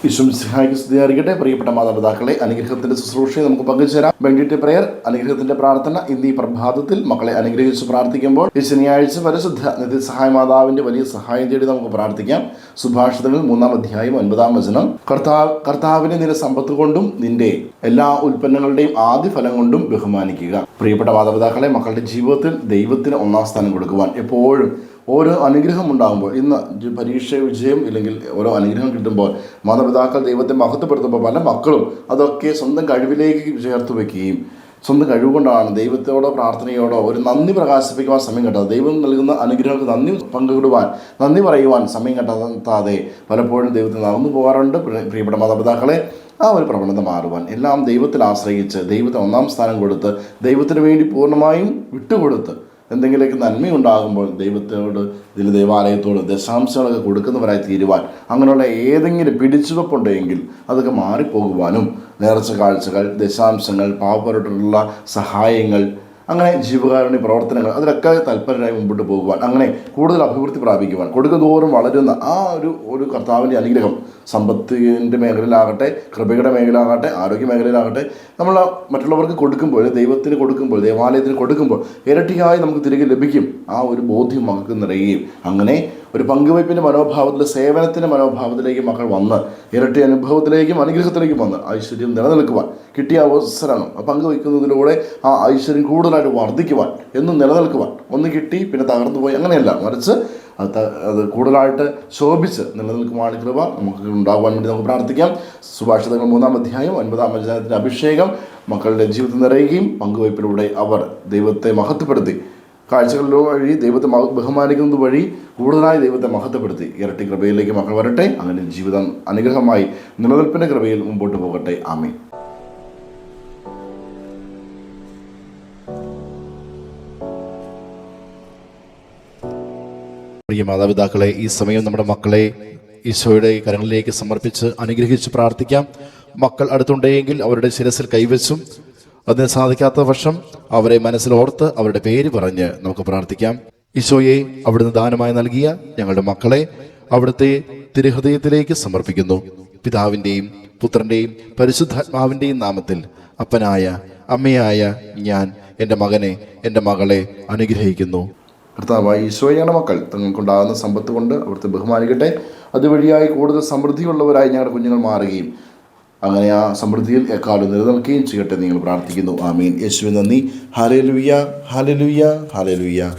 വിശ്വസിഹായിക്ക് സ്തുതിയായിരിക്കട്ടെ. പ്രിയപ്പെട്ട മാതാപിതാക്കളെ, അനുഗ്രഹത്തിന്റെ ശുശ്രൂഷയെ നമുക്ക് പങ്കുചേരാം. ബെൻഡിറ്റ് പ്രയർ, അനുഗ്രഹത്തിന്റെ പ്രാർത്ഥന. ഇന്ന് ഈ പ്രഭാതത്തിൽ മക്കളെ അനുഗ്രഹിച്ച് പ്രാർത്ഥിക്കുമ്പോൾ ഈ ശനിയാഴ്ച പരിശുദ്ധ നിത്യസഹായ മാതാവിന്റെ വലിയ സഹായം തേടി നമുക്ക് പ്രാർത്ഥിക്കാം. സുഭാഷിതങ്ങൾ 3-ാം അധ്യായം 9-ാം വചനം. കർത്താവിനെ നിന്റെ സമ്പത്ത് കൊണ്ടും നിന്റെ എല്ലാ ഉൽപ്പന്നങ്ങളുടെയും ആദ്യ ഫലം കൊണ്ടും ബഹുമാനിക്കുക. പ്രിയപ്പെട്ട മാതാപിതാക്കളെ, മക്കളുടെ ജീവിതത്തിൽ ദൈവത്തിന് ഒന്നാം സ്ഥാനം കൊടുക്കുവാൻ എപ്പോഴും ഓരോ അനുഗ്രഹം ഉണ്ടാകുമ്പോൾ, ഇന്ന് പരീക്ഷ വിജയം ഇല്ലെങ്കിൽ ഓരോ അനുഗ്രഹം കിട്ടുമ്പോൾ മാതാപിതാക്കൾ ദൈവത്തെ മഹത്വപ്പെടുത്തുമ്പോൾ പല മക്കളും അതൊക്കെ സ്വന്തം കഴിവിലേക്ക് ചേർത്ത് വയ്ക്കുകയും സ്വന്തം കഴിവുകൊണ്ടാണ് ദൈവത്തോടോ പ്രാർത്ഥനയോടോ ഒരു നന്ദി പ്രകാശിപ്പിക്കുവാൻ സമയം കിട്ടാതെ, ദൈവം നൽകുന്ന അനുഗ്രഹങ്ങൾക്ക് നന്ദി പങ്കിടുവാൻ, നന്ദി പറയുവാൻ സമയം കിട്ടാതെ പലപ്പോഴും ദൈവത്തിൽ നടന്നു പോകാറുണ്ട്. പ്രിയപ്പെട്ട മാതാപിതാക്കളെ, ആ ഒരു പ്രവണത മാറുവാൻ എല്ലാം ദൈവത്തിൽ ആശ്രയിച്ച് ദൈവത്തിന് ഒന്നാം സ്ഥാനം കൊടുത്ത് ദൈവത്തിന് വേണ്ടി പൂർണ്ണമായും വിട്ടുകൊടുത്ത് എന്തെങ്കിലുമൊക്കെ നന്മയുണ്ടാകുമ്പോൾ ദൈവത്തോട്, ഇതിൽ ദേവാലയത്തോട് ദശാംശങ്ങളൊക്കെ കൊടുക്കുന്നവരായി തീരുവാൻ, അങ്ങനെയുള്ള ഏതെങ്കിലും പിടിച്ചുവെപ്പുണ്ടെങ്കിൽ അതൊക്കെ മാറിപ്പോകുവാനും നേർച്ച കാഴ്ചകൾ, ദശാംശങ്ങൾ, പാവപ്പെട്ടവരുടെ സഹായങ്ങൾ, അങ്ങനെ ജീവകാരുണ്യ പ്രവർത്തനങ്ങൾ, അതിലൊക്കെ തൽപരരായി മുമ്പോട്ട് പോകുവാൻ, അങ്ങനെ കൂടുതൽ അഭിവൃദ്ധി പ്രാപിക്കുവാൻ, കൊടുക്കുന്തോറും വളരുന്ന ആ ഒരു കർത്താവിൻ്റെ അനുഗ്രഹം സമ്പത്തിൻ്റെ മേഖലയിലാകട്ടെ, കൃപയുടെ മേഖലയിലാകട്ടെ, ആരോഗ്യ മേഖലയിലാകട്ടെ, നമ്മൾ മറ്റുള്ളവർക്ക് കൊടുക്കുമ്പോൾ, ദൈവത്തിന് കൊടുക്കുമ്പോൾ, ദേവാലയത്തിന് കൊടുക്കുമ്പോൾ ഇരട്ടിയായി നമുക്ക് തിരികെ ലഭിക്കും. ആ ഒരു ബോധ്യം മക്കൾക്ക് നിറയുകയും അങ്ങനെ ഒരു പങ്കുവയ്പ്പിൻ്റെ മനോഭാവത്തിൽ, സേവനത്തിൻ്റെ മനോഭാവത്തിലേക്ക് മക്കൾ വന്ന് ഇരട്ടി അനുഭവത്തിലേക്കും അനുഗ്രഹത്തിലേക്കും വന്ന് ഐശ്വര്യം നിലനിൽക്കുവാൻ കിട്ടിയ അവസരമാണ്. പങ്കുവയ്ക്കുന്നതിലൂടെ ആ ഐശ്വര്യം കൂടുതലായിട്ട് വർദ്ധിക്കുവാൻ, എന്നും നിലനിൽക്കുവാൻ, ഒന്ന് കിട്ടി പിന്നെ തകർന്നു പോയി അങ്ങനെയല്ല, മറിച്ച് അത് കൂടുതലായിട്ട് ശോഭിച്ച് നിലനിൽക്കുവാൻ കൃപ നമുക്ക് ഉണ്ടാകുവാൻ വേണ്ടി നമുക്ക് പ്രാർത്ഥിക്കാം. സുഭാഷിതങ്ങൾ 3-ാം അധ്യായം 9-ാം വചനത്തിൻ്റെ അഭിഷേകം മക്കളുടെ ജീവിതത്തിൽ നിറയുകയും പങ്കുവയ്പ്പിലൂടെ അവർ ദൈവത്തെ മഹത്വപ്പെടുത്തി, കാഴ്ചകളിലോ വഴി ദൈവത്തെ ബഹുമാനിക്കുന്നത് വഴി കൂടുതലായി ദൈവത്തെ മഹത്വപ്പെടുത്തി ഇരട്ടി കൃപയിലേക്ക് മക്കൾ വരട്ടെ. അങ്ങനെ ജീവിതം അനുഗ്രഹമായി നിലനിൽപ്പിൻ്റെ കൃപയിൽ മുമ്പോട്ട് പോകട്ടെ. ആമേൻ. പ്രിയ മാതാപിതാക്കളെ, ഈ സമയം നമ്മുടെ മക്കളെ ഈശോയുടെ കരങ്ങളിലേക്ക് സമർപ്പിച്ച് അനുഗ്രഹിച്ച് പ്രാർത്ഥിക്കാം. മക്കൾ അടുത്തുണ്ടെങ്കിൽ അവരുടെ ശിരസിൽ കൈവച്ചും, അതിന് സാധിക്കാത്ത പക്ഷം അവരെ മനസ്സിലോർത്ത് അവരുടെ പേര് പറഞ്ഞ് നമുക്ക് പ്രാർത്ഥിക്കാം. ഈശോയെ, അവിടുന്ന് ദാനമായി നൽകിയ ഞങ്ങളുടെ മക്കളെ അവിടുത്തെ തിരുഹൃദയത്തിലേക്ക് സമർപ്പിക്കുന്നു. പിതാവിൻ്റെയും പുത്രൻ്റെയും പരിശുദ്ധാത്മാവിൻ്റെയും നാമത്തിൽ അപ്പനായ അമ്മയായ ഞാൻ എൻ്റെ മകനെ, എൻ്റെ മകളെ അനുഗ്രഹിക്കുന്നു. കർത്താവായ ഈശോയുടെ മക്കൾ തങ്ങൾക്കുണ്ടാകുന്ന സമ്പത്ത് കൊണ്ട് അവിടുത്തെ ബഹുമാനിക്കട്ടെ. അതുവഴിയായി കൂടുതൽ സമൃദ്ധിയുള്ളവരായി ഞങ്ങളുടെ കുഞ്ഞുങ്ങൾ മാറുകയും അങ്ങനെ ആ സമൃദ്ധിയിൽ എക്കാലം നിലനിൽക്കുകയും ചെയ്യട്ടെ നിങ്ങൾ പ്രാർത്ഥിക്കുന്നു. ആമീൻ. യേശുവേ നന്ദി. Hallelujah, hallelujah, hallelujah.